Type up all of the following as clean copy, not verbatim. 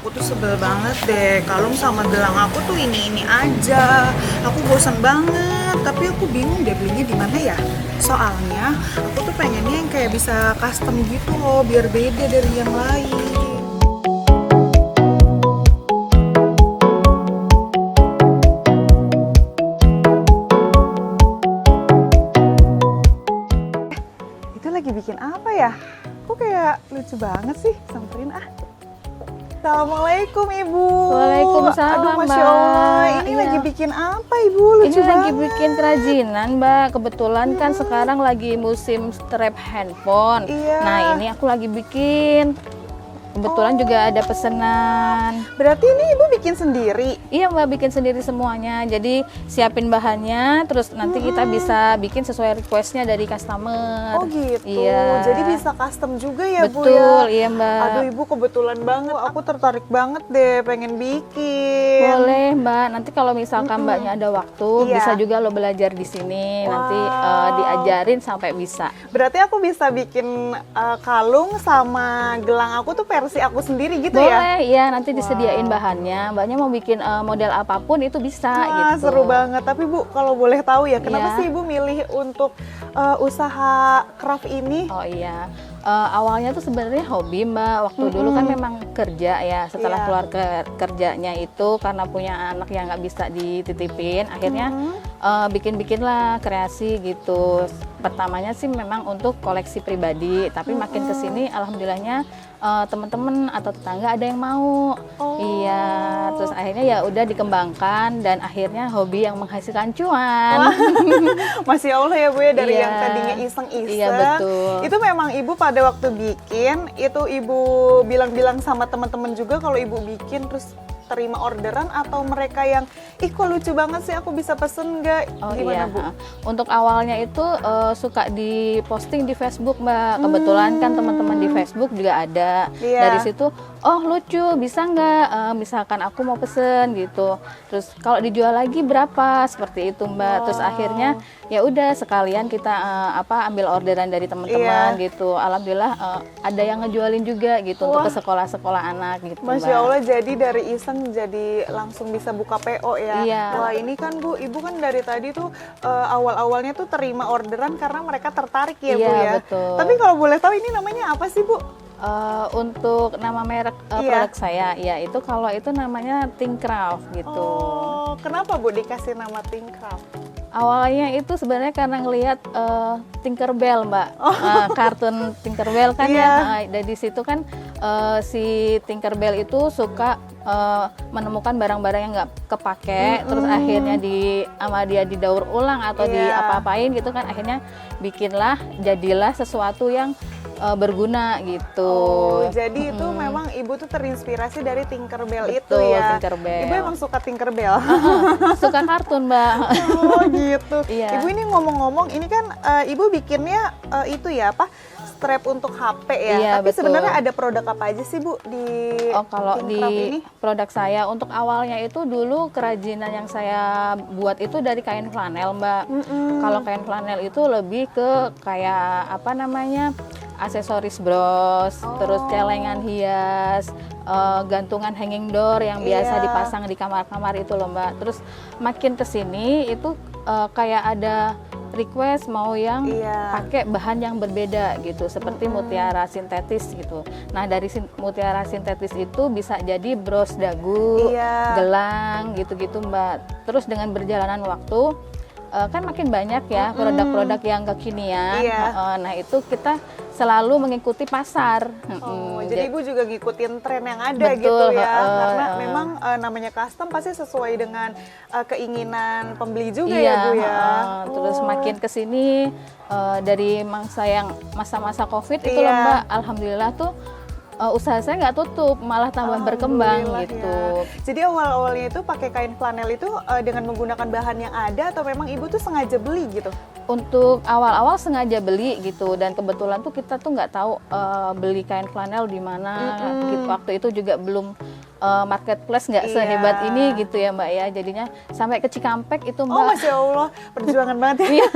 Aku tuh sebel banget deh, kalung sama gelang aku tuh ini aja. Aku bosan banget, tapi aku bingung deh belinya di mana ya. Soalnya aku tuh pengennya yang kayak bisa custom gitu loh, biar beda dari yang lain. Itu lagi bikin apa ya? Kok kayak lucu banget sih, samperin ah. Assalamualaikum Ibu. Waalaikumsalam, Aduh, Masya Mbak. Allah, ini Iya. lagi bikin apa Ibu? Lucu Ini lagi banget. bikin kerajinan, Mbak. Kebetulan kan sekarang lagi musim strap handphone. Iya. Nah, ini aku lagi bikin. Kebetulan juga ada pesanan. Berarti ini Ibu bikin sendiri? Iya, Mbak, bikin sendiri semuanya. Jadi siapin bahannya, terus nanti kita bisa bikin sesuai requestnya dari customer. Oh gitu, Iya. jadi bisa custom juga ya Bu ya? Betul, iya, Mbak. Aduh Ibu kebetulan banget, aku tertarik banget deh pengen bikin. Boleh, Mbak. Nanti kalau misalkan Mbaknya ada waktu, Iya. bisa juga lo belajar di sini. Nanti Wow. diajarin sampai bisa. Berarti aku bisa bikin kalung sama gelang aku tuh versi aku sendiri gitu ya? Boleh, iya nanti disediain bahannya. Mbaknya mau bikin model apapun itu bisa Wah, gitu. seru banget. Tapi Bu, kalau boleh tahu ya, kenapa Iya. sih Ibu milih untuk usaha craft ini? Oh iya, awalnya tuh sebenarnya hobi Mbak. Waktu dulu kan memang kerja ya. Setelah Iya. keluar kerjanya itu karena punya anak yang nggak bisa dititipin, akhirnya bikin-bikin lah kreasi gitu. Pertamanya sih memang untuk koleksi pribadi, tapi makin kesini alhamdulillahnya teman-teman atau tetangga ada yang mau. Oh. Iya, terus akhirnya ya udah dikembangkan dan akhirnya hobi yang menghasilkan cuan. Masya Allah ya Bu ya, dari Iya. yang tadinya iseng-iseng. Iya, betul. Itu memang Ibu pada waktu bikin, itu Ibu bilang-bilang sama teman-teman juga kalau Ibu bikin terus terima orderan, atau mereka yang, ih kok lucu banget sih, aku bisa pesen nggak? Oh Gimana iya, Bu? untuk awalnya itu suka diposting di Facebook Mbak. Kebetulan kan teman-teman di Facebook juga ada. Iya. Dari situ, oh lucu, bisa nggak? Misalkan aku mau pesen gitu. Terus kalau dijual lagi berapa? Seperti itu Mbak. Terus akhirnya ya udah sekalian kita ambil orderan dari teman-teman Iya. gitu. Alhamdulillah ada yang ngejualin juga gitu untuk ke sekolah-sekolah anak gitu Masya Mbak. Allah, jadi dari iseng jadi langsung bisa buka PO ya. Iya. Wah ini kan Bu, Ibu kan dari tadi tuh awal-awalnya tuh terima orderan karena mereka tertarik ya Bu Iya, ya. betul. Tapi kalau boleh tahu ini namanya apa sih Bu? Untuk nama merek produk saya, ya itu kalau itu namanya Thinkcraft gitu. Oh, kenapa Bu dikasih nama Thinkcraft? Awalnya itu sebenarnya karena ngelihat Tinkerbell Mbak, kartun Tinkerbell kan Iya. ya, dari situ kan si Tinkerbell itu suka menemukan barang-barang yang nggak kepake, terus akhirnya sama dia didaur ulang atau Iya. diapa-apain gitu kan, akhirnya jadilah sesuatu yang berguna gitu. Oh, jadi itu memang Ibu tuh terinspirasi dari Tinkerbell itu Betul, ya. Tinkerbell. Ibu emang suka Tinkerbell. Suka kartun Mbak. Oh gitu. Iya. Ibu ini ngomong-ngomong, ini kan Ibu bikinnya itu ya apa? Strap untuk HP ya. Iya, Tapi betul. sebenarnya ada produk apa aja sih Bu di Oh, kalau Thinkcraft ini? di produk saya untuk awalnya itu dulu kerajinan yang saya buat itu dari kain flanel Mbak. Kalau kain flanel itu lebih ke kayak apa namanya, aksesoris bros, terus celengan hias, gantungan hanging door yang biasa Iya. dipasang di kamar-kamar itu loh Mbak. Terus makin kesini itu kayak ada request mau yang Iya. pakai bahan yang berbeda gitu, seperti mutiara sintetis gitu. Nah dari mutiara sintetis itu bisa jadi bros dagu, Iya. gelang gitu-gitu Mbak. Terus dengan berjalanan waktu kan makin banyak ya produk-produk yang kekinian. Iya. Nah itu kita selalu mengikuti pasar. Oh, jadi Ibu juga ngikutin tren yang ada Betul, gitu ya. Karena heeh. memang namanya custom pasti sesuai dengan keinginan pembeli juga Iya, ya Bu ya. terus Oh. makin kesini dari masa-masa COVID itu Iya. loh Mbak, alhamdulillah tuh usaha saya nggak tutup, malah tambah berkembang Alhamdulillah gitu. ya. Jadi awal-awalnya itu pakai kain flanel itu dengan menggunakan bahan yang ada, atau memang Ibu tuh sengaja beli gitu? Untuk awal-awal sengaja beli gitu, dan kebetulan tuh kita tuh nggak tahu beli kain flanel di mana. Gitu. Waktu itu juga belum marketplace nggak Iya. sehebat ini gitu ya Mbak ya. Jadinya sampai ke Cikampek itu Mbak. Oh Masya Allah, perjuangan banget ya. Iya.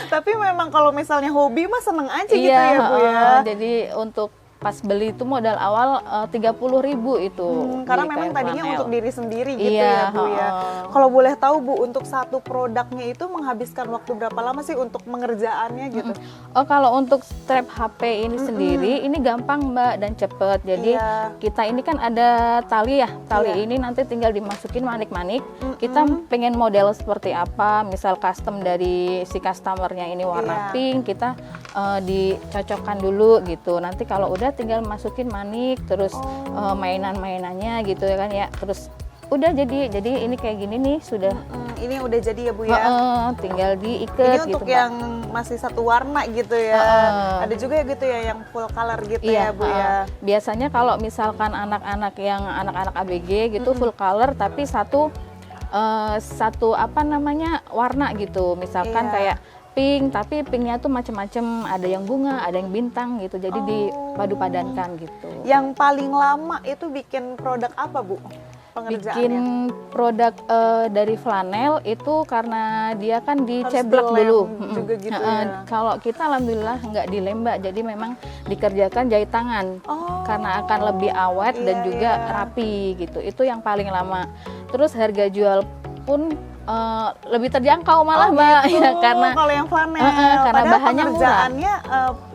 Tapi memang kalau misalnya hobi mah seneng aja gitu Iya, ya Bu ya. jadi untuk pas beli itu modal awal 30.000 itu. Karena beli memang kain tadinya flanel. untuk diri sendiri gitu Iya, ya Bu ya. Kalau boleh tahu Bu, untuk satu produknya itu menghabiskan waktu berapa lama sih untuk mengerjaannya gitu? Oh, kalau untuk strap HP ini sendiri, ini gampang Mbak dan cepet. Jadi Iya. kita ini kan ada tali ya, tali Iya. ini nanti tinggal dimasukin manik-manik. Kita pengen model seperti apa, misal custom dari si customernya ini Iya. warna pink, kita dicocokkan dulu gitu. Nanti kalau udah tinggal masukin manik, terus mainan-mainannya gitu ya kan ya. Terus udah jadi ini kayak gini nih sudah. Ini udah jadi ya Bu ya. Tinggal Ini diikat untuk gitu, Mbak. yang masih satu warna gitu ya. Ada juga ya gitu ya yang full color gitu ya Bu ya. Biasanya kalau misalkan anak-anak yang anak-anak ABG gitu full color tapi satu apa namanya warna gitu. Misalkan Iya. kayak pink, tapi pinknya tuh macam-macam, ada yang bunga, ada yang bintang gitu. Jadi dipadu padankan gitu. Yang paling lama itu bikin produk apa Bu? Pengerjaannya. Bikin produk dari flanel itu karena dia kan Harus diceblok dilem dulu. juga gitu ya. Kalau kita alhamdulillah nggak dilem Mbak, jadi memang dikerjakan jahit tangan karena akan lebih awet dan juga rapi gitu. Itu yang paling lama. Terus harga jual pun lebih terjangkau malah Mbak, gitu. ya karena kalau yang flanel karena padahal bahannya murah. pengerjaannya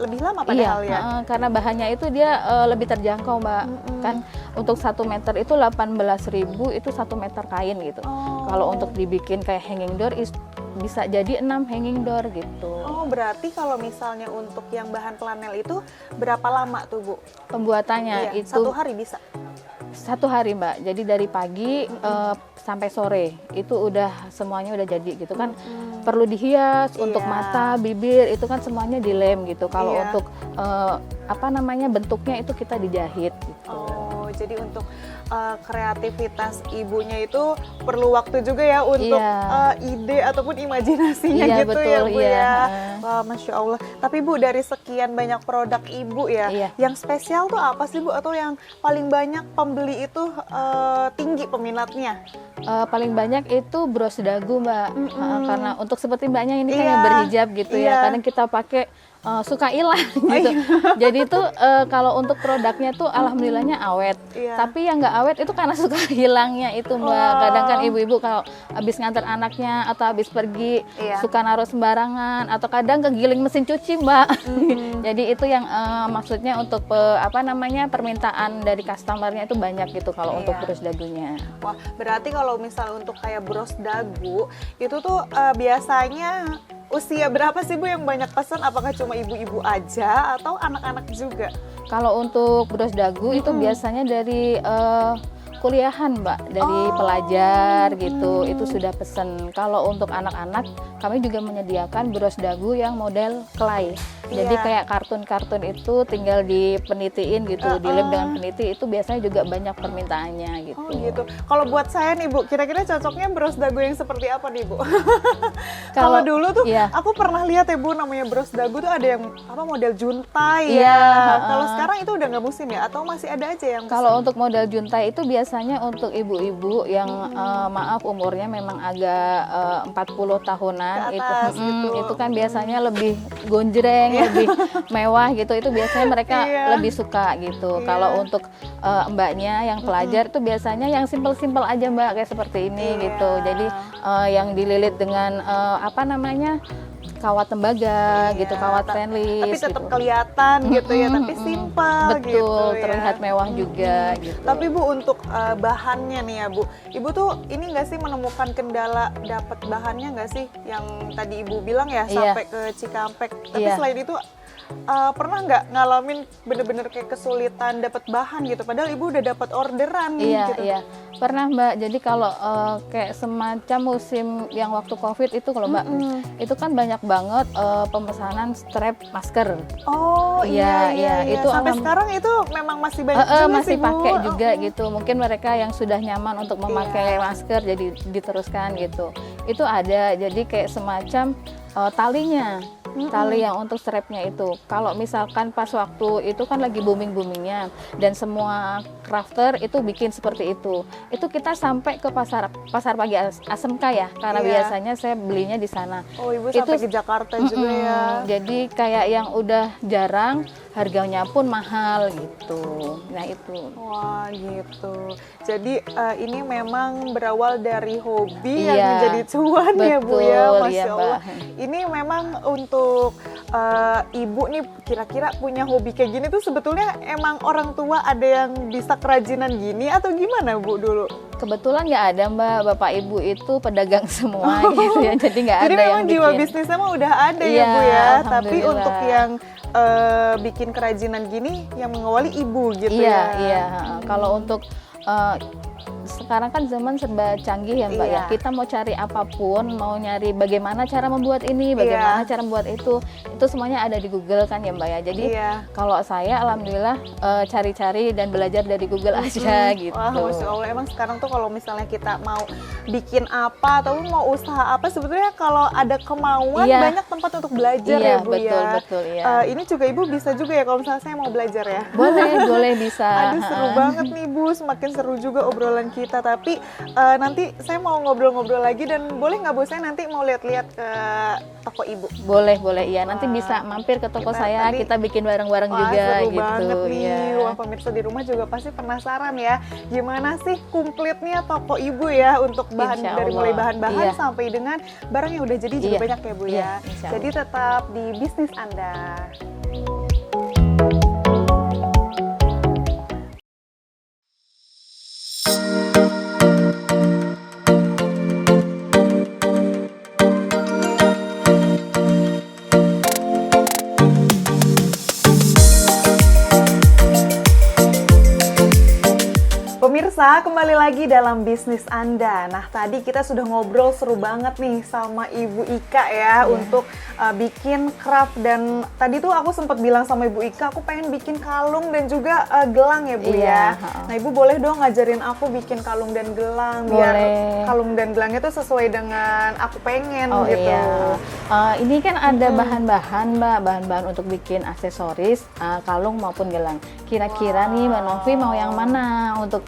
lebih lama padahal ya. Karena bahannya itu dia lebih terjangkau Mbak. Kan untuk 1 meter itu 18.000 itu 1 meter kain gitu. Kalau untuk dibikin kayak hanging door bisa jadi 6 hanging door gitu. Oh, berarti kalau misalnya untuk yang bahan flanel itu berapa lama tuh Bu? Pembuatannya Iya, itu 1 hari bisa. 1 hari Mbak. Jadi dari pagi sampai sore itu udah semuanya udah jadi gitu kan. Perlu dihias untuk mata, bibir itu kan semuanya dilem gitu. Kalau Iya. untuk apa namanya bentuknya itu kita dijahit gitu. Oh, jadi untuk kreativitas ibunya itu perlu waktu juga ya untuk ide ataupun imajinasinya Iya, gitu ya betul, Bu iya. ya. Wah, Masya Allah. Tapi Bu, dari sekian banyak produk ibu ya, Iya. yang spesial tuh apa sih Bu? Atau yang paling banyak pembeli itu tinggi peminatnya? Paling banyak itu bros dagu Mbak. Karena untuk seperti Mbaknya ini kan Iya, yang berhijab gitu iya. ya. Kadang kita pakai suka hilang gitu. Jadi itu kalau untuk produknya tuh alhamdulillahnya awet. Iya. Tapi yang nggak awet itu karena suka hilangnya itu Mbak. Kadang kan ibu-ibu kalau habis nganter anaknya atau habis pergi Iya. suka naruh sembarangan atau kadang kegiling mesin cuci Mbak. Jadi itu yang maksudnya untuk apa namanya permintaan dari customernya itu banyak gitu kalau untuk Iya. bros dagunya. Wah, berarti kalau misal untuk kayak bros dagu itu tuh biasanya usia berapa sih Bu yang banyak pesan? Apakah cuma ibu-ibu aja atau anak-anak juga? Kalau untuk bros dagu itu biasanya dari kuliahan Mbak, dari pelajar gitu, itu sudah pesen. Kalau untuk anak-anak kami juga menyediakan bros dagu yang model clay. Jadi Iya. kayak kartun-kartun itu tinggal dipenitiin gitu, dilem dengan peniti, itu biasanya juga banyak permintaannya gitu. Oh gitu. Kalau buat saya nih Bu, kira-kira cocoknya bros dagu yang seperti apa nih Bu? Kalau dulu tuh iya. aku pernah lihat ya Bu, namanya bros dagu tuh ada yang apa model juntai Iya, ya. Kalau sekarang itu udah nggak musim ya? Atau masih ada aja yang Kalau untuk model juntai itu biasanya untuk ibu-ibu yang maaf umurnya memang agak 40 tahunan Ke atas gitu. itu kan biasanya lebih gonjreng, lebih mewah gitu. Itu biasanya mereka Iya. lebih suka gitu. Iya. Kalau untuk mbaknya yang pelajar itu biasanya yang simpel-simpel aja Mbak kayak seperti ini Iya. gitu. Jadi yang dililit dengan apa namanya? Kawat tembaga gitu, kawat stainless tapi tetap gitu. kelihatan gitu ya, tapi simpel Betul, gitu ya. terlihat mewah juga gitu. Tapi Bu, untuk bahannya nih ya Bu, Ibu tuh ini nggak sih menemukan kendala dapat bahannya nggak sih? Yang tadi Ibu bilang ya Iya. sampai ke Cikampek. Tapi Iya. selain itu pernah nggak ngalamin bener-bener kayak kesulitan dapat bahan gitu? Padahal Ibu udah dapat orderan nih Iya, gitu. iya. Pernah Mbak, jadi kalau kayak semacam musim yang waktu COVID itu kalau Mbak, itu kan banyak banget pemesanan strap masker. Oh iya, Iya, iya. Itu Itu sampai sekarang itu memang masih banyak juga masih sih Bu. pakai juga gitu. Mungkin mereka yang sudah nyaman untuk memakai masker jadi diteruskan gitu. Itu ada, jadi kayak semacam talinya. Tali yang untuk strapnya itu. Kalau misalkan pas waktu itu kan lagi booming-boomingnya dan semua crafter itu bikin seperti itu. Itu kita sampai ke pasar pagi ASMK ya, karena Iya. biasanya saya belinya di sana. Oh Ibu Itu sampai ke Jakarta juga ya. Jadi kayak yang udah jarang harganya pun mahal gitu. Nah itu. Wah gitu. Jadi ini memang berawal dari hobi Iya, yang menjadi cuan ya Bu ya, betul, Masya iya, Mbak. Allah. Ini memang untuk ibu nih kira-kira punya hobi kayak gini tuh sebetulnya emang orang tua ada yang bisa kerajinan gini atau gimana Bu dulu? Kebetulan nggak ada Mbak, bapak ibu itu pedagang semua gitu ya, jadi nggak Jadi ada yang memang jiwa bikin. bisnisnya mah udah ada ya Iya, Bu ya. Tapi alhamdulillah. untuk yang bikin kerajinan gini yang mengawali ibu gitu Iya, ya. iya. Kalau untuk sekarang kan zaman serba canggih ya Mbak ya. Iya. Kita mau cari apapun, mau nyari bagaimana cara membuat ini, bagaimana cara membuat itu semuanya ada di Google kan ya Mbak ya. Jadi Iya. kalau saya alhamdulillah cari-cari dan belajar dari Google aja gitu. Wah, Masya Allah, emang sekarang tuh kalau misalnya kita mau bikin apa atau mau usaha apa, sebetulnya kalau ada kemauan Iya. banyak tempat untuk belajar Iya, ya Bu betul, ya. betul, iya. Ini juga Ibu bisa juga ya kalau misalnya saya mau belajar ya. Boleh, boleh bisa. Aduh seru banget nih Bu, semakin seru juga obrolan kita. Tapi nanti saya mau ngobrol-ngobrol lagi dan boleh nggak Bu, saya nanti mau lihat-lihat ke toko Ibu. Boleh, boleh. Iya, nanti Wah, bisa mampir ke toko kita saya, tadi- kita bikin bareng-bareng Wah, juga seru gitu. banget nih. Iya. Wah, pemirsa di rumah juga pasti penasaran ya. Gimana sih komplitnya toko Ibu ya untuk bahan Insya dari mulai Allah. bahan-bahan Iya. sampai dengan barang yang udah jadi juga Iya. banyak ya Bu Iya, ya. insya Allah. Jadi tetap di bisnis Anda. Pemirsa, kembali lagi dalam bisnis Anda. Nah, tadi kita sudah ngobrol seru banget nih sama Ibu Ika ya untuk bikin craft. Dan tadi tuh aku sempat bilang sama Ibu Ika, aku pengen bikin kalung dan juga gelang ya Bu Iya, ya. ha-ha. Nah, Ibu boleh dong ngajarin aku bikin kalung dan gelang biar Boleh. kalung dan gelangnya tuh sesuai dengan aku pengen Oh gitu. iya. Ini kan ada bahan-bahan Mbak, bahan-bahan untuk bikin aksesoris, kalung maupun gelang. Kira-kira nih Mbak Novi mau yang mana untuk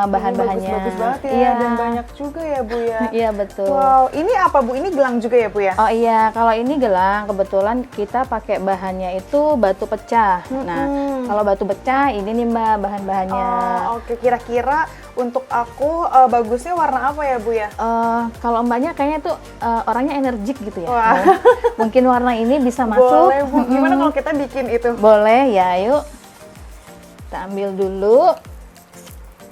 bahan-bahannya? Bagus-bagus banget ya, Iya. dan banyak juga ya Bu ya. Iya betul. Wow, ini apa Bu? Ini gelang juga ya Bu ya? Oh iya, kalau ini gelang kebetulan kita pakai bahannya itu batu pecah. Nah, kalau batu pecah ini nih Mbak bahan-bahannya. Oh, oke. Kira-kira untuk aku bagusnya warna apa ya Bu ya? Kalau Mbaknya kayaknya tuh orangnya energik gitu ya. Wah. Mungkin warna ini bisa masuk. Boleh Bu. Gimana kalau kita bikin itu? Boleh ya, yuk. Kita ambil dulu.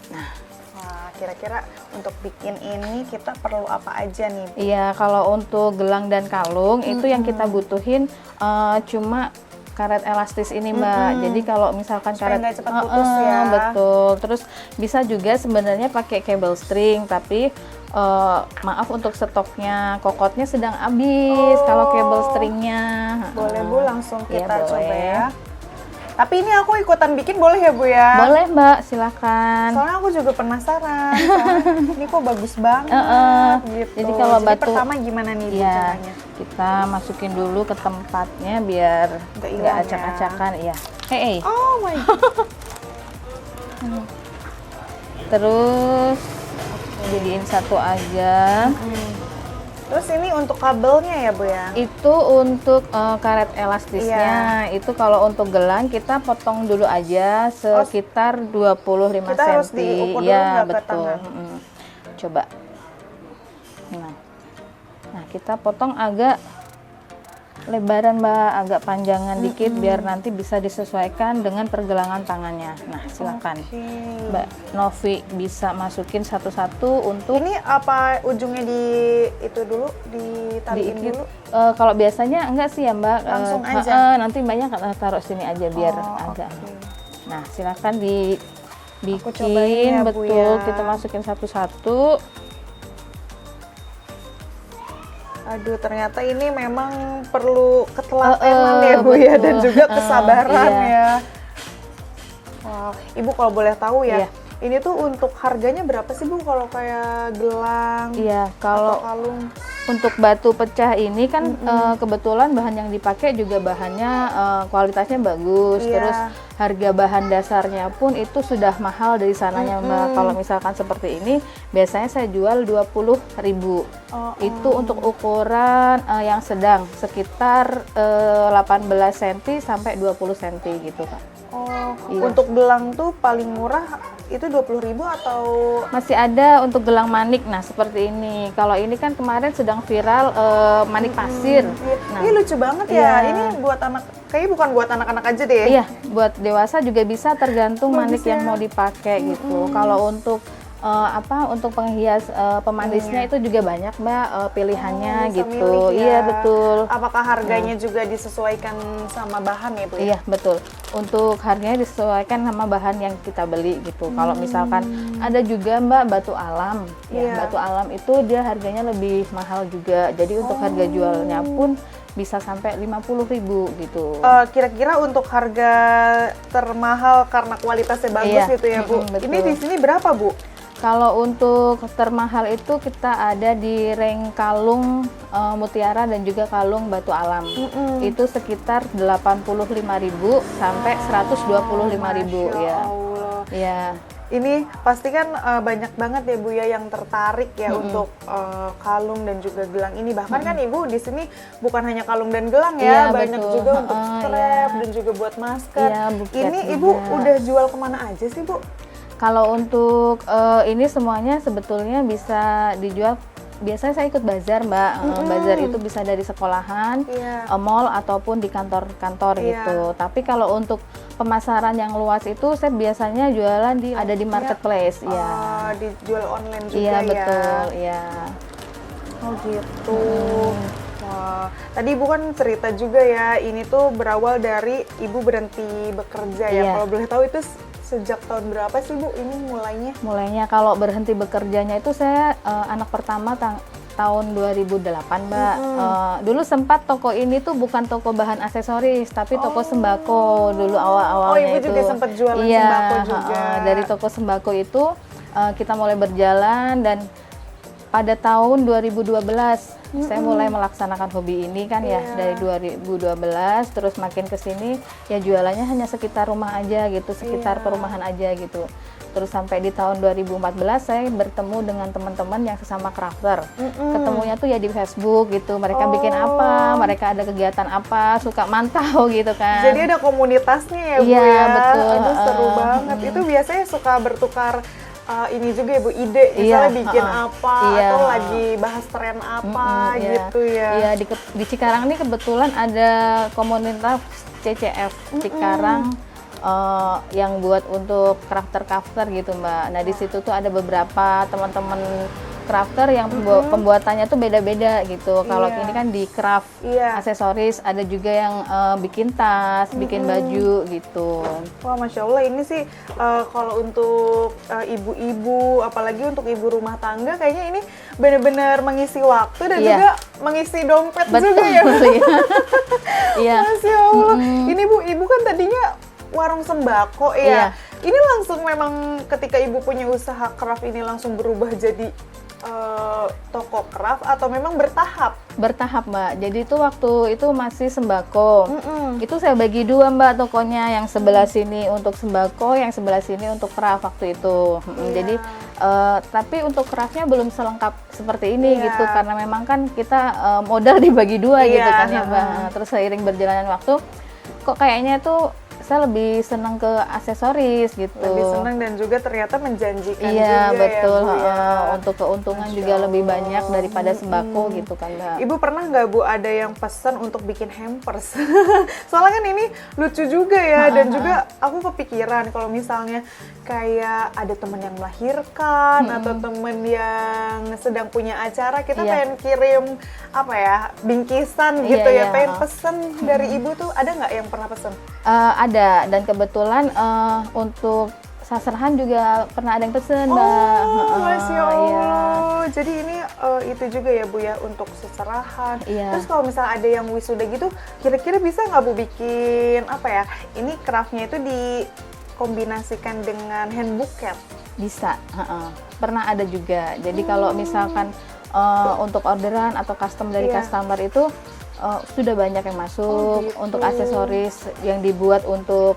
Wah, kira-kira untuk bikin ini kita perlu apa aja nih Bu? Iya, kalau untuk gelang dan kalung itu yang kita butuhin cuma karet elastis ini Mbak. Jadi kalau misalkan Supaya karet nggak cepat putus ya. betul. Terus bisa juga sebenarnya pakai cable string, tapi maaf untuk stoknya kokotnya sedang habis kalau cable stringnya. Boleh Bu, langsung Iya, kita coba boleh. ya. Tapi ini aku ikutan bikin boleh ya Bu ya? Boleh Mbak, silakan. Soalnya aku juga penasaran. Soalnya ini kok bagus banget gitu. Jadi kalau batu- pertama gimana nih Bu Iya, caranya? kita masukin dulu ke tempatnya biar Nggak nggak hilang ya. acak-acakan. Iya. Hey. Oh my god. Terus jadiin satu aja. Terus ini untuk kabelnya ya Bu ya? Itu untuk karet elastisnya. Itu kalau untuk gelang kita potong dulu aja sekitar 25 Kita harus cm. diukur dulu Iya, nggak ke betul. tangan? Coba. Nah, kita potong agak lebaran Mbak, agak panjangan dikit biar nanti bisa disesuaikan dengan pergelangan tangannya. Nah, silakan. Oke. Mbak Novi bisa masukin satu-satu untuk Ini apa ujungnya di itu dulu, ditaliin diikut. dulu? Kalau biasanya enggak sih ya Mbak. Langsung aja? Nanti Mbaknya taruh sini aja biar agak. Oke. Nah, silakan Aku cobain dibikin ya, Bu, betul. ya. Kita masukin satu-satu. Aduh, ternyata ini memang perlu ketelatenan ya Bu ya, betul. dan juga kesabaran Iya. ya. Wow, Ibu kalau boleh tahu ya, Iya. ini tuh untuk harganya berapa sih Bu kalau kayak gelang Iya, atau kalau kalung? Untuk batu pecah ini kan kebetulan bahan yang dipakai juga bahannya kualitasnya bagus. Iya. Terus harga bahan dasarnya pun itu sudah mahal dari sananya Mbak. Kalau misalkan seperti ini biasanya saya jual 20.000. Itu untuk ukuran yang sedang sekitar 18 cm sampai 20 cm gitu Kak. Iya. Untuk gelang tuh paling murah itu 20.000 atau Masih ada untuk gelang manik, nah seperti ini. Kalau ini kan kemarin sedang viral manik pasir. Nah, ini lucu banget ya. iya. Ini buat anak, kayaknya bukan buat anak-anak aja deh. iya, buat dewasa juga bisa tergantung manik Bagus yang ya. mau dipakai gitu. Kalau untuk penghias pemanisnya itu juga banyak Mbak pilihannya Bisa gitu. milih ya. Iya betul. Apakah harganya juga disesuaikan sama bahan ya Bu? Iya betul. Untuk harganya disesuaikan sama bahan yang kita beli gitu. Kalau misalkan ada juga Mbak batu alam, ya Iya. batu alam itu dia harganya lebih mahal juga. Jadi untuk harga jualnya pun bisa sampai 50.000 gitu. Kira-kira untuk harga termahal karena kualitasnya bagus Iya. gitu ya Bu. Betul. Ini di sini berapa Bu? Kalau untuk termahal itu kita ada di rank kalung mutiara dan juga kalung batu alam. Itu sekitar 85.000 sampai 125.000 Masya ya. Allah. Iya. Ini pasti kan banyak banget ya Bu ya yang tertarik ya untuk kalung dan juga gelang ini. Bahkan kan Ibu di sini bukan hanya kalung dan gelang ya, Iya, banyak betul. juga untuk strap Iya. dan juga buat masker. Iya, buket Ini juga. Ibu udah jual kemana aja sih Bu? Kalau untuk ini semuanya sebetulnya bisa dijual. Biasanya saya ikut bazar Mbak. Bazar itu bisa dari sekolahan, Iya. mall ataupun di kantor-kantor Iya. gitu. Tapi kalau untuk pemasaran yang luas itu saya biasanya jualan ada di marketplace ya. Dijual online juga Iya ya. betul, ya. Oh gitu. Wah, tadi Ibu kan cerita juga ya, ini tuh berawal dari Ibu berhenti bekerja ya. Iya. Kalau boleh tahu itu sejak tahun berapa sih Bu ini mulainya? Mulainya kalau berhenti bekerjanya itu saya anak pertama tahun 2008 Mbak. Dulu sempat toko ini tuh bukan toko bahan aksesoris tapi toko sembako dulu awal-awalnya Ibu itu. juga sempat jualan Iya, sembako juga. dari toko sembako itu kita mulai berjalan dan pada tahun 2012 saya mulai melaksanakan hobi ini kan ya dari 2012 terus makin ke sini ya jualannya hanya sekitar rumah aja gitu, sekitar perumahan aja gitu. Terus sampai di tahun 2014 saya bertemu dengan teman-teman yang sesama crafter. Ketemunya tuh ya di Facebook gitu. Mereka bikin apa, mereka ada kegiatan apa, suka mantau gitu kan. Jadi ada komunitasnya ya Bu Iya, ya? betul. Aduh seru banget. Itu biasanya suka bertukar ini juga ya Bu, ide misalnya bikin apa atau lagi bahas tren apa gitu ya. Iya, di Cikarang ini kebetulan ada komunitas CCF Cikarang yang buat untuk crafter gitu Mbak. Nah di situ tuh ada beberapa teman-teman crafter yang pembuatannya tuh beda-beda gitu. Kalau ini kan di craft aksesoris, ada juga yang bikin tas, bikin baju gitu. Wah Masya Allah ini sih kalau untuk ibu-ibu, apalagi untuk ibu rumah tangga kayaknya ini benar-benar mengisi waktu dan juga mengisi dompet juga ya. Iya. Masya Allah. Ini Bu, Ibu kan tadinya warung sembako ya. Ini langsung memang ketika Ibu punya usaha craft ini langsung berubah jadi toko craft atau memang bertahap? Bertahap Mbak, jadi itu waktu itu masih sembako. Itu saya bagi dua Mbak tokonya, yang sebelah sini untuk sembako, yang sebelah sini untuk craft waktu itu. Jadi tapi untuk craftnya belum selengkap seperti ini gitu, karena memang kan kita modal dibagi dua gitu kan ya Mbak. Terus seiring berjalannya waktu, kok kayaknya tuh saya lebih senang ke aksesoris gitu. Lebih senang dan juga ternyata menjanjikan iya, juga betul, ya Bu ya. Untuk keuntungan juga lebih banyak daripada sembako gitu kan Mbak. Ibu pernah nggak Bu ada yang pesan untuk bikin hampers? Soalnya kan ini lucu juga ya dan juga aku kepikiran kalau misalnya kayak ada teman yang melahirkan atau teman yang sedang punya acara, kita pengen kirim apa ya, bingkisan gitu ya, pengen pesen dari Ibu tuh, ada nggak yang pernah pesen? Ada, dan kebetulan untuk sasrahan juga pernah ada yang pesen Mbak. Masya Allah. Jadi ini itu juga ya Bu ya untuk seserahan. Terus kalau misalnya ada yang wisuda gitu, kira-kira bisa nggak Bu bikin apa ya? Ini craftnya itu dikombinasikan dengan hand bouquet? Bisa, pernah ada juga. Jadi kalau misalkan untuk orderan atau custom dari Iya. customer itu sudah banyak yang masuk. gitu. Untuk aksesoris yang dibuat untuk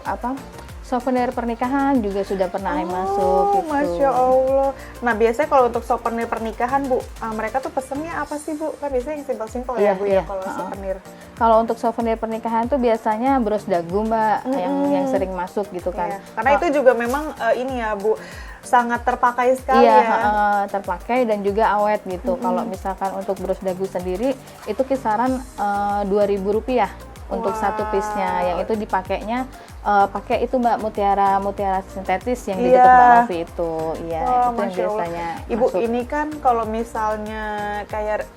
souvenir pernikahan juga sudah pernah yang masuk gitu. Masya Allah. Nah biasanya kalau untuk souvenir pernikahan Bu, mereka tuh pesennya apa sih Bu? Kan biasanya yang simpel-simpel ya Bu ya kalau souvenir. Kalau untuk souvenir pernikahan tuh biasanya bros dagu Mbak, yang sering masuk gitu kan. Iya. Karena itu juga memang ini ya Bu, sangat terpakai sekali iya, ya. terpakai dan juga awet gitu. Kalau misalkan untuk bros dagu sendiri itu kisaran Rp2.000 untuk satu piece-nya, yang itu dipakainya pakai itu Mbak mutiara sintetis yang di dekat Mbak Novi itu. Iya, Wah, itu yang Masya Allah. biasanya Ibu masuk. ini kan kalau misalnya kayak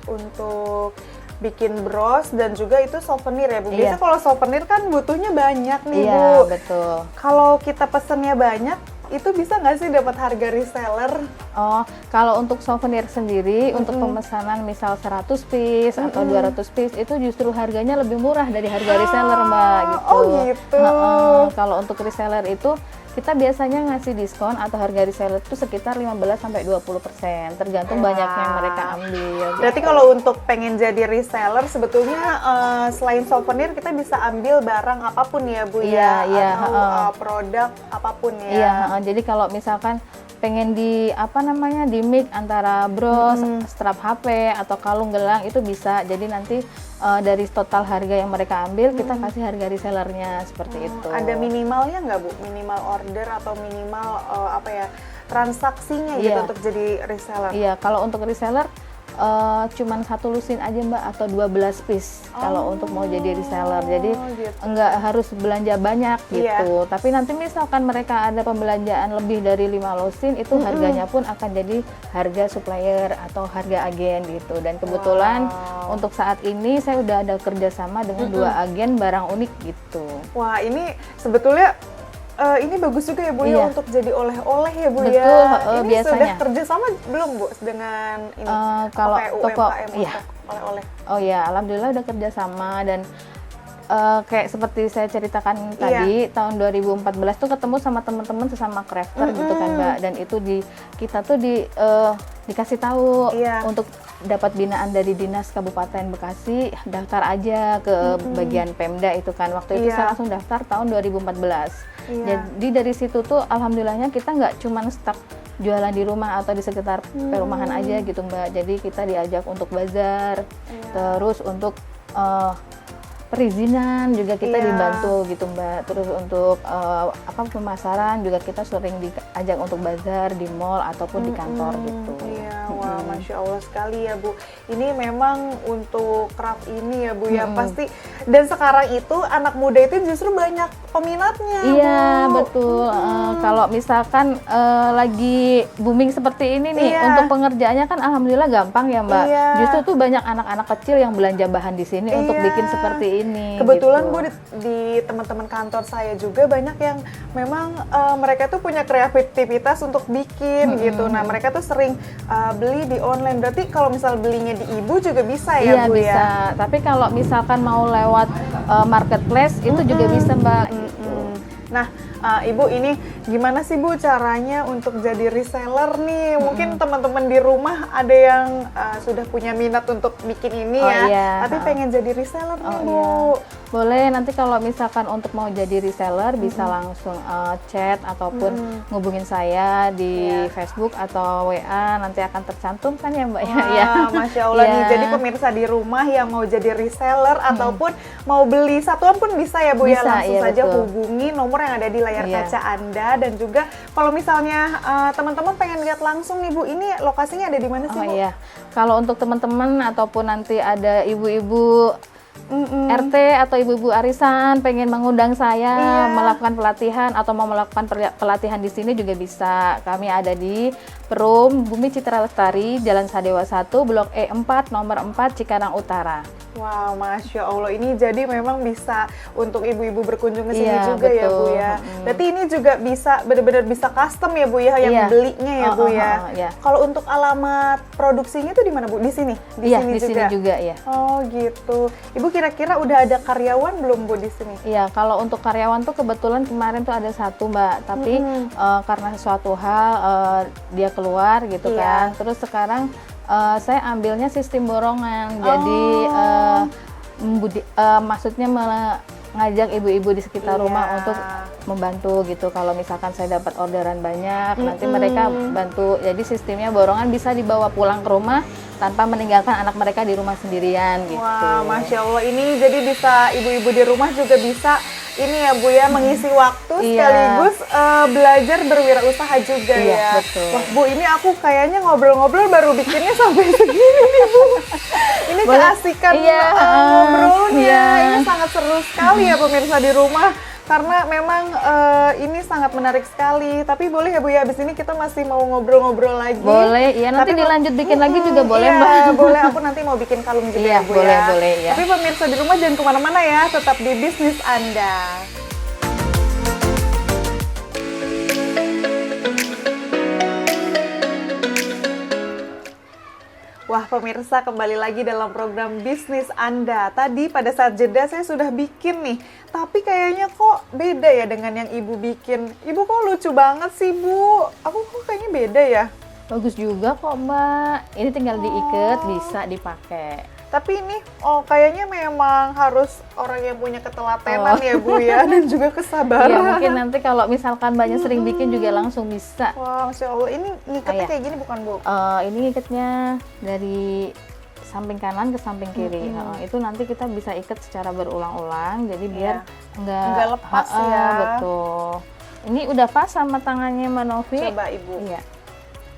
untuk bikin bros dan juga itu souvenir ya Bu. Biasanya Iya. kalau souvenir kan butuhnya banyak nih Iya, Bu. betul. Kalau kita pesennya banyak, itu bisa nggak sih dapat harga reseller? Oh, kalau untuk souvenir sendiri, untuk pemesanan misal 100 piece atau 200 piece, itu justru harganya lebih murah dari harga reseller, Mbak, gitu. Oh, gitu. Kalau untuk reseller itu, kita biasanya ngasih diskon atau harga reseller itu sekitar 15-20%, tergantung banyaknya yang mereka ambil. Berarti kalau untuk pengen jadi reseller, sebetulnya selain souvenir, kita bisa ambil barang apapun ya Bu ya? Iya, Atau produk apapun ya? Iya, jadi kalau misalkan pengen di di mix antara bros, strap HP atau kalung gelang itu bisa. Jadi nanti dari total harga yang mereka ambil kita kasih harga resellernya seperti itu. Ada minimalnya nggak Bu? Minimal order atau minimal transaksinya gitu Iya. untuk jadi reseller? Iya, kalau untuk reseller cuman 1 lusin aja Mbak atau 12 piece kalau untuk mau jadi reseller. Jadi gitu. enggak harus belanja banyak Iya. gitu. Tapi nanti misalkan mereka ada pembelanjaan lebih dari 5 lusin itu harganya pun akan jadi harga supplier atau harga agen gitu. Dan kebetulan untuk saat ini saya udah ada kerjasama dengan 2 agen barang unik gitu. Wah, ini sebetulnya ini bagus juga ya Bu ya Iya. untuk jadi oleh-oleh ya Bu Betul, ya. Ini biasanya. sudah kerjasama belum Bu dengan ini kalau pakai toko, UMKM iya. untuk oleh-oleh? Oh ya, alhamdulillah udah kerjasama dan kayak seperti saya ceritakan tadi tahun 2014 tuh ketemu sama teman-teman sesama crafter gitu kan Mbak, dan itu kita tuh dikasih tahu untuk dapat binaan dari Dinas Kabupaten Bekasi, daftar aja ke bagian Pemda itu kan. Waktu itu saya langsung daftar tahun 2014. Jadi dari situ tuh alhamdulillahnya kita nggak cuman stuck jualan di rumah atau di sekitar perumahan aja gitu Mbak. Jadi kita diajak untuk bazar, terus untuk perizinan juga kita dibantu gitu Mbak. Terus untuk pemasaran juga kita sering diajak untuk bazar di mall ataupun di kantor gitu. Iya, wah Masya Allah sekali ya Bu. Ini memang untuk craft ini ya Bu ya pasti. Dan sekarang itu anak muda itu justru banyak peminatnya. Iya Bu. betul. Kalau misalkan lagi booming seperti ini nih, untuk pengerjaannya kan alhamdulillah gampang ya Mbak. Iya. Justru tuh banyak anak-anak kecil yang belanja bahan di sini untuk bikin seperti ini. Kebetulan gitu. Bu di teman-teman kantor saya juga banyak yang memang mereka tuh punya kreativitas untuk bikin gitu. Nah mereka tuh sering beli di online. Berarti kalau misal belinya di Ibu juga bisa ya Iya Bu bisa. ya? Tapi kalau misalkan mau lewat marketplace itu juga bisa Mbak. Gitu. Nah, Ibu ini gimana sih Bu caranya untuk jadi reseller nih? Mungkin teman-teman di rumah ada yang sudah punya minat untuk bikin ini ya, iya. tapi pengen jadi reseller nih Bu. Iya. Boleh, nanti kalau misalkan untuk mau jadi reseller bisa langsung chat ataupun ngubungin saya di Facebook atau WA, nanti akan tercantum kan ya Mbak ya. Masya Allah nih, Iya. jadi pemirsa di rumah yang mau jadi reseller ataupun mau beli satuan pun bisa ya Bu ya, Bisa, langsung iya, saja betul. hubungi nomor yang ada di layar kaca Anda. Dan juga kalau misalnya teman-teman pengen lihat langsung nih Bu, ini lokasinya ada di mana sih Bu? Iya, kalau untuk teman-teman ataupun nanti ada ibu-ibu RT atau ibu-ibu arisan pengen mengundang saya melakukan pelatihan atau mau melakukan pelatihan di sini juga bisa. Kami ada di Perum Bumi Citra Lestari, Jalan Sadewa 1, Blok E4, nomor 4, Cikarang Utara. Wow, Masya Allah, ini jadi memang bisa untuk ibu-ibu berkunjung ke sini Iya, juga ya Bu betul. ya. Berarti ini juga bisa benar-benar bisa custom ya Bu ya, yang Iya. belinya ya Bu ya. Iya. Kalau untuk alamat produksinya itu di mana Bu? Di sini? Iya, di sini juga ya. Oh gitu. Ibu kira-kira udah ada karyawan belum Bu di sini? Iya, kalau untuk karyawan tuh kebetulan kemarin tuh ada 1 Mbak, tapi karena sesuatu hal dia keluar gitu kan. Terus sekarang Saya ambilnya sistem borongan. Jadi maksudnya ngajak ibu-ibu di sekitar rumah untuk membantu gitu. Kalau misalkan saya dapat orderan banyak, nanti mereka bantu. Jadi sistemnya borongan bisa dibawa pulang ke rumah tanpa meninggalkan anak mereka di rumah sendirian gitu. Wah, Masya Allah. Ini jadi bisa ibu-ibu di rumah juga bisa ini ya Bu ya, mengisi waktu sekaligus belajar berwirausaha juga ya. Betul. Wah Bu, ini aku kayaknya ngobrol-ngobrol baru bikinnya sampai segini nih Bu. Ini keasikan ngobrolnya. Ini sangat seru sekali ya pemirsa di rumah. Karena memang ini sangat menarik sekali. Tapi boleh ya Bu ya, abis ini kita masih mau ngobrol-ngobrol lagi. Boleh, ya nanti dilanjut bikin lagi juga boleh Mbak. Boleh, aku nanti mau bikin kalung juga ya Bu ya. Boleh ya. Tapi pemirsa di rumah jangan kemana-mana ya, tetap di bisnis Anda. Wah pemirsa, kembali lagi dalam program bisnis Anda. Tadi pada saat jeda saya sudah bikin nih, tapi kayaknya kok beda ya dengan yang Ibu bikin. Ibu kok lucu banget sih Bu, aku kok kayaknya beda ya. Bagus juga kok Mbak, ini tinggal diikat bisa dipakai. Tapi ini kayaknya memang harus orang yang punya ketelatenan ya Bu ya, dan juga kesabaran. Iya, mungkin nanti kalau misalkan banyak sering bikin juga langsung bisa. Wah, Masya Allah, ini ngikatnya kayak gini bukan Bu? Ini ngikatnya dari samping kanan ke samping kiri. Itu nanti kita bisa ikat secara berulang-ulang, jadi biar nggak lepas ya. Betul. Ini udah pas sama tangannya Mbak Novi. Coba Ibu. Iya.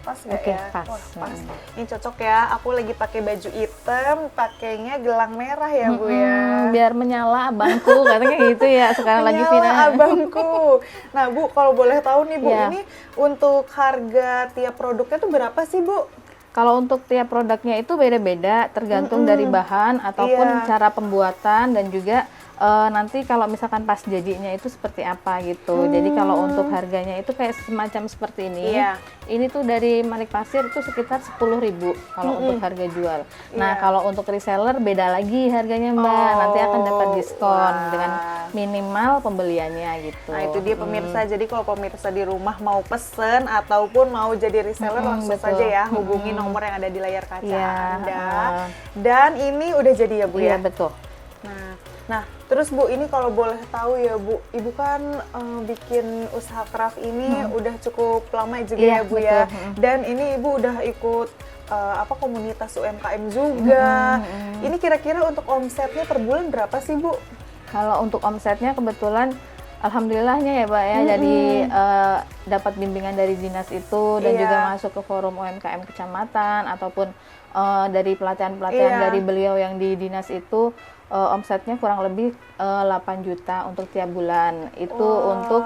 Pas nggak Oke, ya? pas. Wah, pas. Ini cocok ya, aku lagi pakai baju hitam, pakainya gelang merah ya Bu ya. Biar menyala abangku, katanya gitu ya, sekarang lagi Menyala viral. abangku. Nah Bu, kalau boleh tahu nih Bu, Iya. ini untuk harga tiap produknya tuh berapa sih Bu? Kalau untuk tiap produknya itu beda-beda, tergantung dari bahan ataupun cara pembuatan dan juga nanti kalau misalkan pas jadinya itu seperti apa gitu. Jadi kalau untuk harganya itu kayak semacam seperti ini. Ini tuh dari Manik Pasir itu sekitar 10.000 kalau untuk harga jual. Nah, kalau untuk reseller beda lagi harganya Mbak. Nanti akan dapat diskon dengan minimal pembeliannya gitu. Nah, itu dia pemirsa. Jadi kalau pemirsa di rumah mau pesen ataupun mau jadi reseller langsung saja ya hubungi nomor yang ada di layar kaca Anda. Dan ini udah jadi ya Bu ya? Iya, betul. Nah, terus Bu, ini kalau boleh tahu ya Bu, Ibu kan bikin usaha craft ini udah cukup lama juga ya Bu ya. Dan ini Ibu udah ikut komunitas UMKM juga. Ini kira-kira untuk omsetnya per bulan berapa sih Bu? Kalau untuk omsetnya kebetulan alhamdulillahnya ya Mbak ya, jadi dapat bimbingan dari dinas itu dan juga masuk ke forum UMKM kecamatan ataupun dari pelatihan-pelatihan dari beliau yang di dinas itu. Omsetnya kurang lebih 8 juta untuk tiap bulan. Itu untuk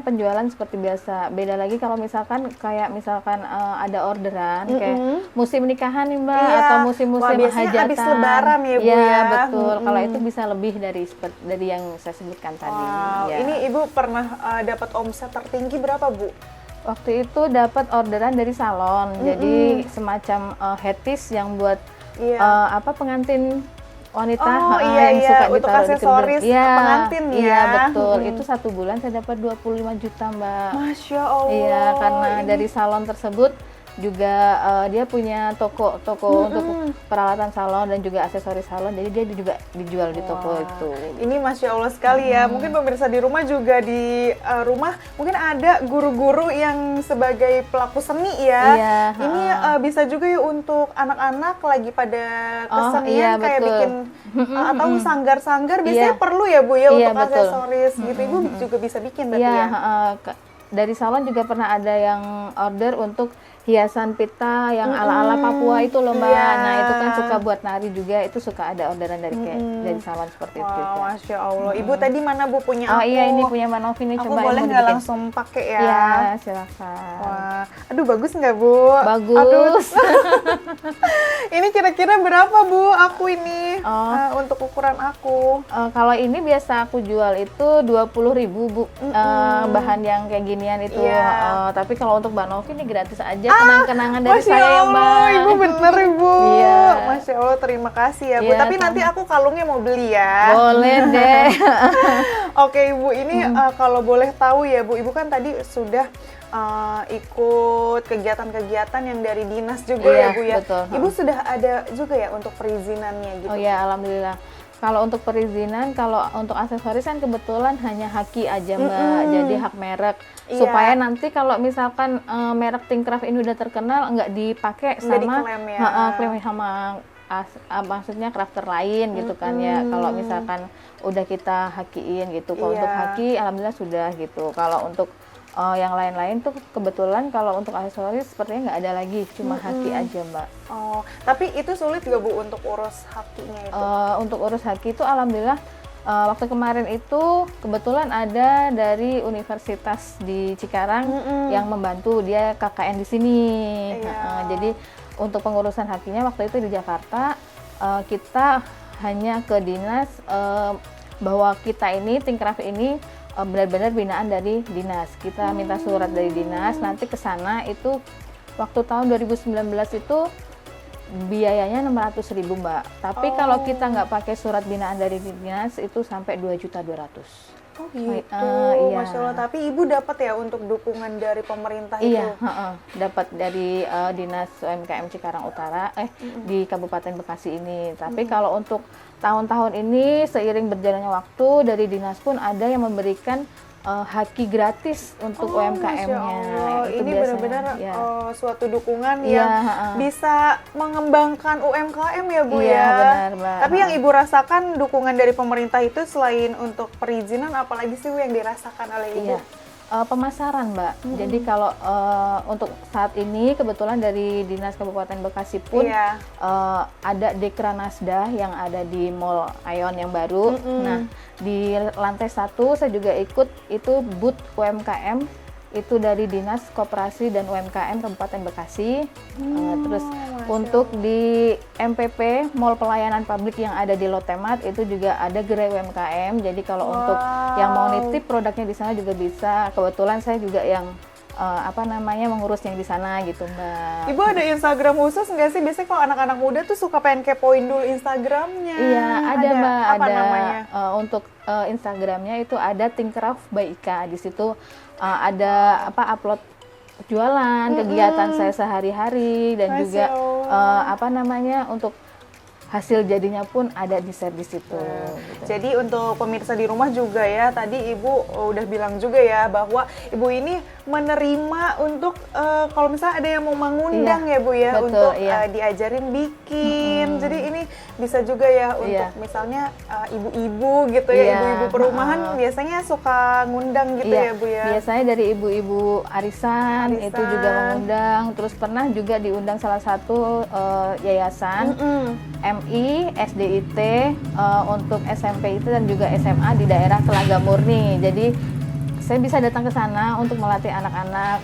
penjualan seperti biasa. Beda lagi kalau misalkan ada orderan kayak musim nikahan nih Mbak, atau musim-musim hajatan. Habis lebaran ya Bu ya. Iya, betul. Kalau itu bisa lebih dari yang saya sebutkan tadi. Ini Ibu pernah dapat omset tertinggi berapa Bu? Waktu itu dapat orderan dari salon. Jadi semacam headpiece yang buat pengantin wanita yang suka untuk ditaruh di aksesoris pengantin ya. Iya, betul. Itu 1 bulan saya dapat 25 juta Mbak. Masya Allah. Iya, karena dari salon tersebut juga dia punya toko untuk peralatan salon dan juga aksesoris salon, jadi dia juga dijual di toko itu. Ini Masya Allah sekali ya. Mungkin pemirsa di rumah juga di rumah mungkin ada guru-guru yang sebagai pelaku seni ya. Ini bisa juga ya untuk anak-anak lagi pada kesenian kayak bikin atau sanggar-sanggar biasanya perlu ya Bu ya untuk aksesoris gitu. Ibu juga bisa bikin berarti ya. Dari salon juga pernah ada yang order untuk hiasan pita yang ala-ala Papua itu loh Mbak. Nah, itu kan suka buat nari juga, itu suka ada orderan dari salon seperti itu juga. Masya Allah. Ibu tadi mana Bu punya aku? Iya, ini punya Mbak Novi nih, coba boleh nggak langsung pakai ya? Iya, silakan. Wah, aduh bagus nggak Bu? Bagus. Ini kira-kira berapa Bu aku ini untuk ukuran aku? Kalau ini biasa aku jual itu 20.000 Bu, bahan yang kayak ginian itu. Tapi kalau untuk Mbak Novi ini gratis aja kenang-kenangan dari Masya saya ya Allah, Mbak. Ibu bener Ibu. Iya. Masya Allah, terima kasih ya Bu. Iya, Tapi nanti aku kalungnya mau beli ya. Boleh deh. Oke Ibu, ini kalau boleh tahu ya Bu, Ibu kan tadi sudah ikut kegiatan-kegiatan yang dari dinas juga Iya, ya Bu ya. betul. Ibu sudah ada juga ya untuk perizinannya gitu? Oh ya, alhamdulillah. Kalau untuk perizinan, kalau untuk aksesoris kan kebetulan hanya haki aja Mbak, jadi hak merek. Iya. Supaya nanti kalau misalkan merek Thinkcraft ini udah terkenal, nggak dipakai Nggak sama diklaim ya. klaim sama maksudnya crafter lain gitu kan ya. Kalau misalkan udah kita hakiin gitu. Kalau Iya. untuk haki, alhamdulillah sudah gitu. Kalau untuk yang lain-lain tuh kebetulan kalau untuk aksesoris sepertinya nggak ada lagi, cuma haki aja Mbak. Oh, tapi itu sulit nggak Bu untuk urus hakinya itu? Untuk urus haki itu alhamdulillah waktu kemarin itu kebetulan ada dari universitas di Cikarang yang membantu, dia KKN di sini. Iya. Jadi untuk pengurusan hakinya waktu itu di Jakarta kita hanya ke dinas bahwa kita ini Thinkcraft ini benar-benar binaan dari dinas. Kita minta surat dari dinas, nanti ke sana itu waktu tahun 2019 itu biayanya 600.000 Mbak. Tapi kalau kita nggak pakai surat binaan dari dinas itu sampai 2.200.000. Oh gitu, iya. Masya Allah. Tapi Ibu dapat ya untuk dukungan dari pemerintah Iya, itu? dapat dari Dinas UMKM Cikarang Utara, di Kabupaten Bekasi ini. Tapi kalau untuk tahun-tahun ini seiring berjalannya waktu dari dinas pun ada yang memberikan haki gratis untuk UMKM-nya. Masya Allah. Itu Ini biasanya, benar-benar ya. suatu dukungan Iya, yang bisa mengembangkan UMKM ya Bu Iya, ya. benar, Mbak. Tapi yang Ibu rasakan dukungan dari pemerintah itu selain untuk perizinan, apalagi sih Bu yang dirasakan oleh Ibu? Iya. Pemasaran Mbak. Jadi kalau untuk saat ini kebetulan dari Dinas Kabupaten Bekasi pun Iya. ada Dekranasda yang ada di Mall Aeon yang baru. Nah di lantai 1 saya juga ikut itu booth UMKM itu dari Dinas Koperasi dan UMKM Kabupaten Bekasi. Terus untuk di MPP Mall Pelayanan Publik yang ada di Lotemat itu juga ada gerai UMKM. Jadi kalau untuk yang mau nitip produknya di sana juga bisa. Kebetulan saya juga yang mengurus yang di sana gitu Mbak. Ibu ada Instagram khusus nggak sih? Biasanya kalau anak-anak muda tuh suka pengen kepoin dulu Instagramnya. Iya ada Mbak. Apa ada namanya? Untuk Instagramnya itu ada Thinkcraft by Ika. Di situ ada upload jualan, kegiatan saya sehari-hari dan Masya juga Allah. untuk hasil jadinya pun ada di share di situ. Gitu. Jadi untuk pemirsa di rumah juga ya, tadi Ibu udah bilang juga ya bahwa Ibu ini menerima untuk kalau misalnya ada yang mau mengundang ya Bu ya, betul, untuk iya. diajarin bikin. Jadi ini bisa juga ya untuk misalnya ibu-ibu gitu ya, Iya, ibu-ibu perumahan biasanya suka ngundang gitu ya Bu ya. Biasanya dari ibu-ibu arisan itu juga mengundang. Terus pernah juga diundang salah satu yayasan MI, SDIT untuk SMP itu dan juga SMA di daerah Telaga Murni. Jadi saya bisa datang ke sana untuk melatih anak-anak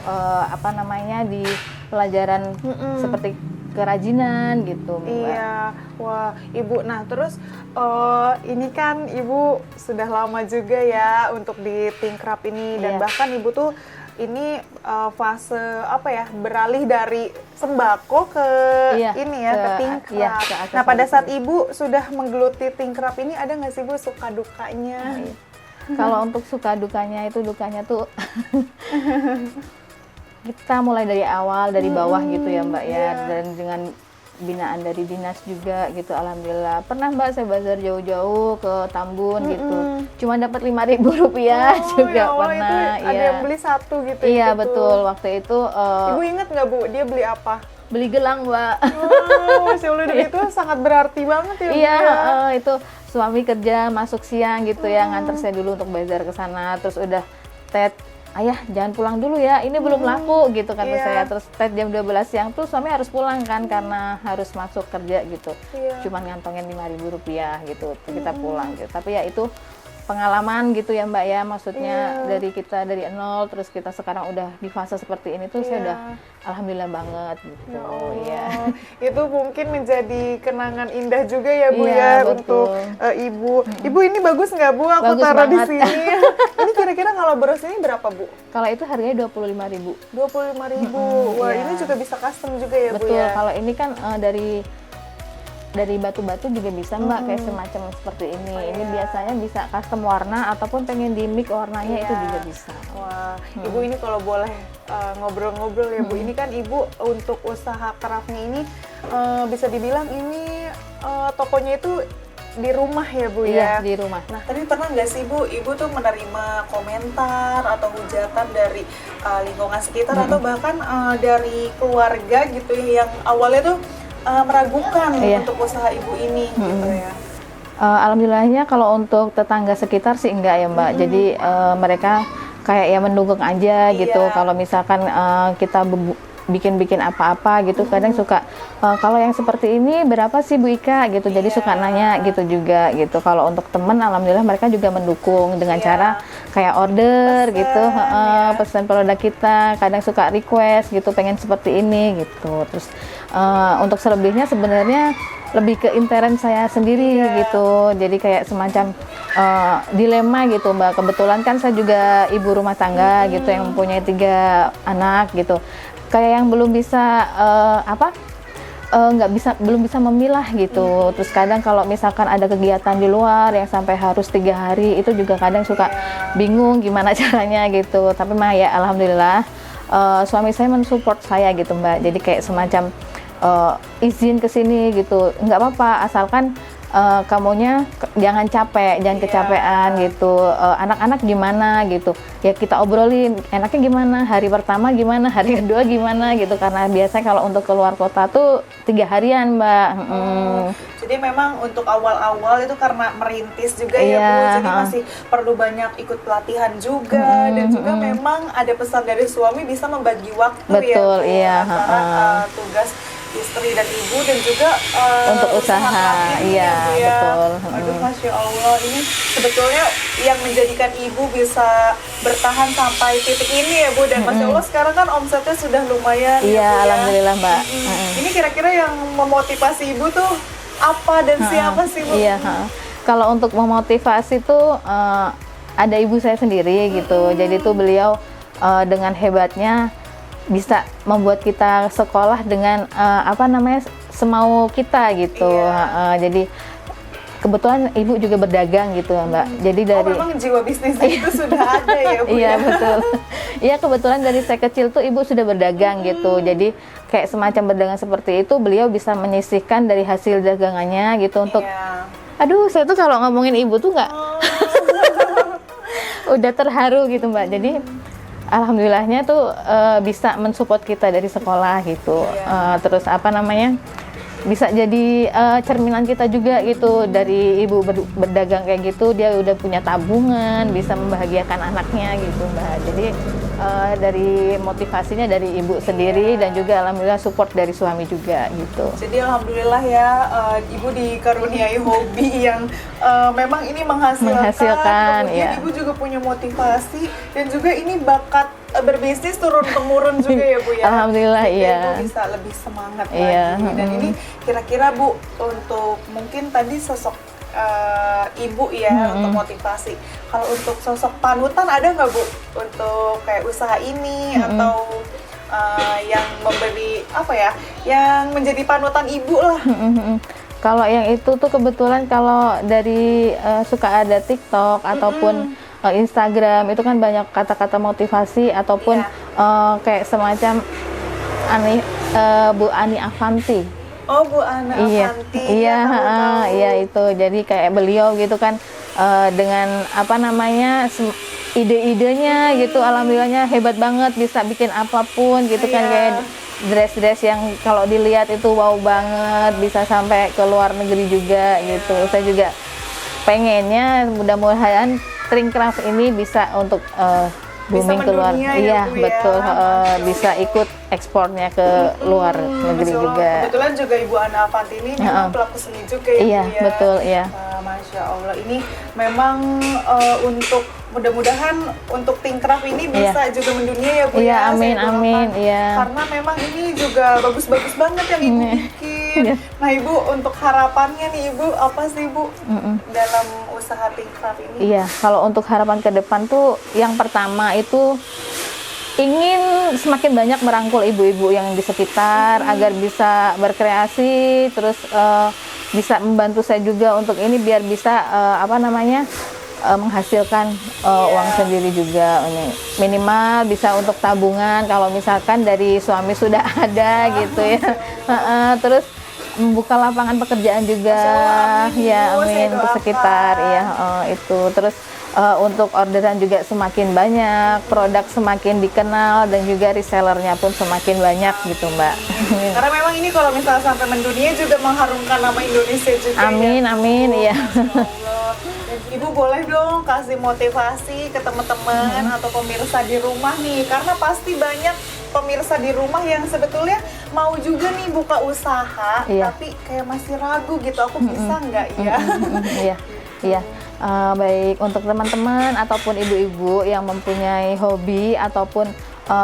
di pelajaran seperti kerajinan gitu. Mbak. Iya, wah Ibu. Nah terus ini kan Ibu sudah lama juga ya untuk di Thinkcraft ini dan bahkan Ibu tuh ini fase beralih dari sembako ke ke Thinkcraft. Nah pada saat Ibu sudah menggeluti Thinkcraft ini ada nggak sih Bu suka dukanya? Kalau untuk suka dukanya tuh kita mulai dari awal dari bawah gitu ya Mbak ya, dan dengan binaan dari dinas juga gitu, alhamdulillah. Pernah Mbak saya bazar jauh-jauh ke Tambun gitu, cuma dapat Rp5.000 juga ya Allah, pernah. Itu ada yang beli satu gitu. Iya betul, waktu itu. Ibu ingat nggak Bu dia beli apa? Beli gelang Mbak. Wow, Masya Allah, itu sangat berarti banget ya Bu. Iya, itu suami kerja masuk siang gitu ya, nganter saya dulu untuk bazar ke sana, terus udah ayah jangan pulang dulu ya, ini belum laku gitu kata saya. Terus jam 12 siang tuh suami harus pulang kan karena harus masuk kerja gitu. Cuman ngantongin Rp5.000 gitu, kita pulang gitu. Tapi ya itu pengalaman gitu ya Mbak ya, maksudnya dari kita dari nol terus kita sekarang udah di fase seperti ini tuh saya udah alhamdulillah banget gitu. Ya itu mungkin menjadi kenangan indah juga ya Bu ya, untuk Ibu. Ibu ini bagus nggak Bu? Aku bagus taruh banget. di sini. Ini kira-kira kalau kalau bros ini berapa Bu? Kalau itu harganya 25.000. 25.000. Wah, iya. ini juga bisa custom juga ya Bu Betul, ya? kalau ini kan dari batu-batu juga bisa Mbak, kayak semacam seperti ini. Ini iya. biasanya bisa custom warna ataupun pengen di mix warnanya itu Iya. juga bisa. Wah, Ibu ini kalau boleh ngobrol-ngobrol ya Bu, ini kan Ibu untuk usaha craftnya ini bisa dibilang ini tokonya itu di rumah ya Bu Iya, ya? di rumah. Nah, tapi pernah nggak sih Bu, Ibu tuh menerima komentar atau hujatan dari lingkungan sekitar atau bahkan dari keluarga gitu ya, yang awalnya tuh meragukan Iya. untuk usaha Ibu ini gitu ya? Alhamdulillahnya kalau untuk tetangga sekitar sih enggak ya Mbak. Jadi mereka kayak ya mendukung aja gitu. Iya. Kalau misalkan kita bikin apa-apa gitu, kadang suka kalau yang seperti ini berapa sih Bu Ika gitu. Jadi suka nanya gitu juga gitu. Kalau untuk temen alhamdulillah mereka juga mendukung dengan Iya. cara kayak order Pesen, gitu, ya. pesan produk kita. Kadang suka request gitu, pengen seperti ini gitu. Terus untuk selebihnya sebenarnya lebih ke intern saya sendiri gitu. Jadi kayak semacam dilema gitu Mbak. Kebetulan kan saya juga ibu rumah tangga gitu yang mempunyai 3 anak gitu. Kayak yang belum bisa belum bisa memilah gitu. Terus kadang kalau misalkan ada kegiatan di luar yang sampai harus 3 hari itu juga kadang suka bingung gimana caranya gitu. Tapi mah ya alhamdulillah suami saya mensupport saya gitu Mbak. Jadi kayak semacam izin ke sini gitu, nggak apa-apa asalkan kamunya jangan capek, jangan kecapean gitu. Anak-anak gimana gitu, ya kita obrolin enaknya gimana, hari pertama gimana, hari kedua gimana gitu. Karena biasanya kalau untuk keluar kota tuh 3 harian Mbak. Jadi memang untuk awal-awal itu karena merintis juga ya Bu, Iya, jadi masih perlu banyak ikut pelatihan juga, dan juga memang ada pesan dari suami bisa membagi waktu Betul, ya Bu, iya, antara tugas istri dan ibu dan juga Untuk usaha, craft ini iya, ya Bu ya. betul. Aduh, Masya Allah, ini sebetulnya yang menjadikan ibu bisa bertahan sampai titik ini ya Bu, dan Masya Allah sekarang kan omsetnya sudah lumayan Iya, ya Bu ya. alhamdulillah Mbak. Ini kira-kira yang memotivasi ibu tuh apa dan siapa sih Bu? Iya, kalau untuk memotivasi tuh ada ibu saya sendiri gitu. Jadi tuh beliau dengan hebatnya bisa membuat kita sekolah dengan semau kita gitu. Jadi kebetulan ibu juga berdagang gitu Mbak. Jadi dari memang jiwa bisnisnya itu sudah ada ya Bu iya ya? betul. Iya kebetulan dari saya kecil tuh ibu sudah berdagang gitu. Jadi kayak semacam berdagang seperti itu, beliau bisa menyisihkan dari hasil dagangannya gitu untuk Iya. aduh saya tuh kalau ngomongin ibu tuh nggak udah terharu gitu Mbak. Jadi alhamdulillahnya tuh bisa mensupport kita dari sekolah gitu. Terus bisa jadi cerminan kita juga gitu. Dari ibu berdagang kayak gitu, dia udah punya tabungan, bisa membahagiakan anaknya gitu Mbak. Jadi dari motivasinya dari ibu sendiri dan juga alhamdulillah support dari suami juga gitu. Jadi alhamdulillah ya, ibu dikaruniai hobi yang memang ini menghasilkan. Kemudian ya. ibu juga punya motivasi dan juga ini bakat berbisnis turun temurun juga ya Bu ya. Alhamdulillah Jadi iya. Ibu bisa lebih semangat Iya. lagi. Dan ini kira-kira Bu, untuk mungkin tadi sosok ibu ya untuk motivasi. Kalau untuk sosok panutan ada nggak Bu untuk kayak usaha ini atau yang memberi yang menjadi panutan ibu lah? Kalau yang itu tuh kebetulan kalau dari suka ada TikTok ataupun Instagram itu kan banyak kata-kata motivasi ataupun kayak semacam Bu Ani Avanti. Oh, Bu Ana Avanti. Iya, tahu. iya itu. Jadi kayak beliau gitu kan dengan ide-idenya gitu, alhamdulillahnya hebat banget, bisa bikin apapun gitu kan, kayak dress-dress yang kalau dilihat itu wow banget, bisa sampai ke luar negeri juga gitu. Saya juga pengennya mudah-mudahan Tringcraft ini bisa untuk booming keluar, ya, Bu, betul, ya. bisa ikut ekspornya ke luar negeri juga. Kebetulan juga Ibu Ana Avanti ini memang pelaku seni juga ya, Iya, Bu ya. betul, iya. Masya Allah, ini memang untuk mudah-mudahan untuk Tringcraft ini bisa juga mendunia ya Bu Iya, ya. amin, Saya doakan. amin, iya. Karena memang ini juga bagus-bagus banget yang Ibu bikin. Amin. Nah Ibu, untuk harapannya nih Ibu, apa sih Ibu dalam usaha Thinkcraft ini? Iya, kalau untuk harapan ke depan tuh yang pertama itu ingin semakin banyak merangkul ibu-ibu yang di sekitar agar bisa berkreasi, terus bisa membantu saya juga untuk ini biar bisa menghasilkan uang sendiri juga. Ini minimal bisa untuk tabungan kalau misalkan dari suami sudah ada gitu ya. Terus membuka lapangan pekerjaan juga. Ya, amin, untuk sekitar ya itu. Terus untuk orderan juga semakin banyak, produk semakin dikenal, dan juga resellernya pun semakin banyak gitu Mbak. Karena memang ini kalau misalnya sampai mendunia juga mengharumkan nama Indonesia juga. Amin, ya. amin, iya. Dan Ibu boleh dong kasih motivasi ke teman-teman atau pemirsa di rumah nih, karena pasti banyak pemirsa di rumah yang sebetulnya mau juga nih buka usaha, tapi kayak masih ragu gitu, aku bisa nggak ya? Iya, iya. Baik untuk teman-teman ataupun ibu-ibu yang mempunyai hobi ataupun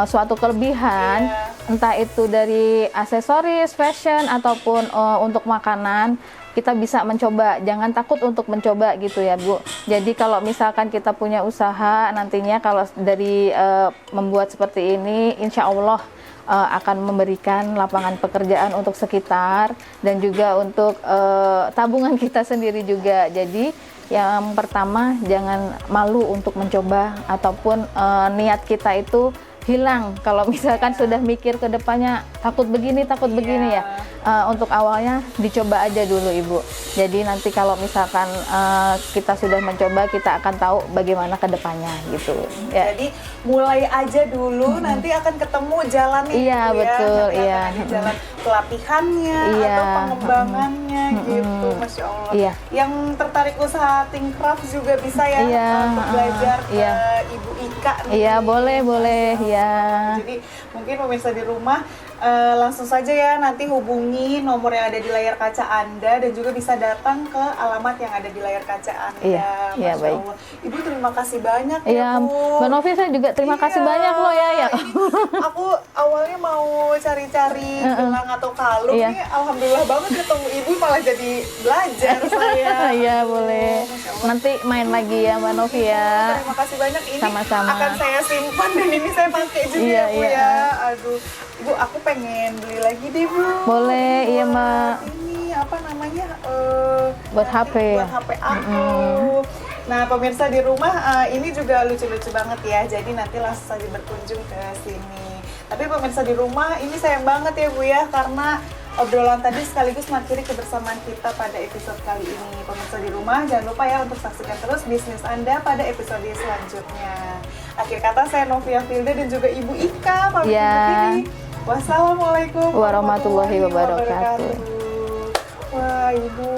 suatu kelebihan, entah itu dari aksesoris, fashion ataupun untuk makanan, kita bisa mencoba. Jangan takut untuk mencoba gitu ya Bu. Jadi kalau misalkan kita punya usaha nantinya, kalau dari membuat seperti ini, insya Allah akan memberikan lapangan pekerjaan untuk sekitar dan juga untuk tabungan kita sendiri juga. Jadi yang pertama, jangan malu untuk mencoba ataupun niat kita itu hilang kalau misalkan sudah mikir ke depannya takut begini ya. Untuk awalnya dicoba aja dulu Ibu. Jadi nanti kalau misalkan kita sudah mencoba, kita akan tahu bagaimana ke depannya gitu ya. Jadi mulai aja dulu, nanti akan ketemu jalannya. Iya, gitu betul, ya. iya. Jalan pelatihannya atau pengembangannya gitu. Masya Allah. Iya. Yang tertarik usaha Thinkcraft juga bisa ya untuk belajar ke Ibu Ika nih. Iya, boleh ya. Jadi mungkin pemirsa di rumah langsung saja ya nanti hubungi nomor yang ada di layar kaca Anda, dan juga bisa datang ke alamat yang ada di layar kaca Anda. Iya, baik. Allah. Ibu terima kasih banyak ya Bu. Mbak Novi, saya juga terima kasih banyak loh ya. Ini aku awalnya mau cari-cari gelang atau kalung nih, alhamdulillah banget ketemu Ibu, malah jadi belajar saya. Iya, boleh. Nanti main lagi ya Mbak Novi ya. Terima kasih banyak, ini sama-sama akan saya simpan dan ini saya pakai juga Bu ya. Aduh, Ibu, aku pengen beli lagi deh Bu. Boleh, iya Mbak. Ini apa namanya? Buat HP. Buat HP aku. Nah, pemirsa di rumah, ini juga lucu-lucu banget ya. Jadi nanti langsung saja berkunjung ke sini. Tapi pemirsa di rumah, ini sayang banget ya Bu ya, karena obrolan tadi sekaligus mengakhiri kebersamaan kita pada episode kali ini. Pemirsa di rumah, jangan lupa ya untuk saksikan terus bisnis Anda pada episode selanjutnya. Akhir kata, saya Novia Filda dan juga Ibu Ika pamit undur diri. Wassalamualaikum warahmatullahi wabarakatuh. Wah Ibu,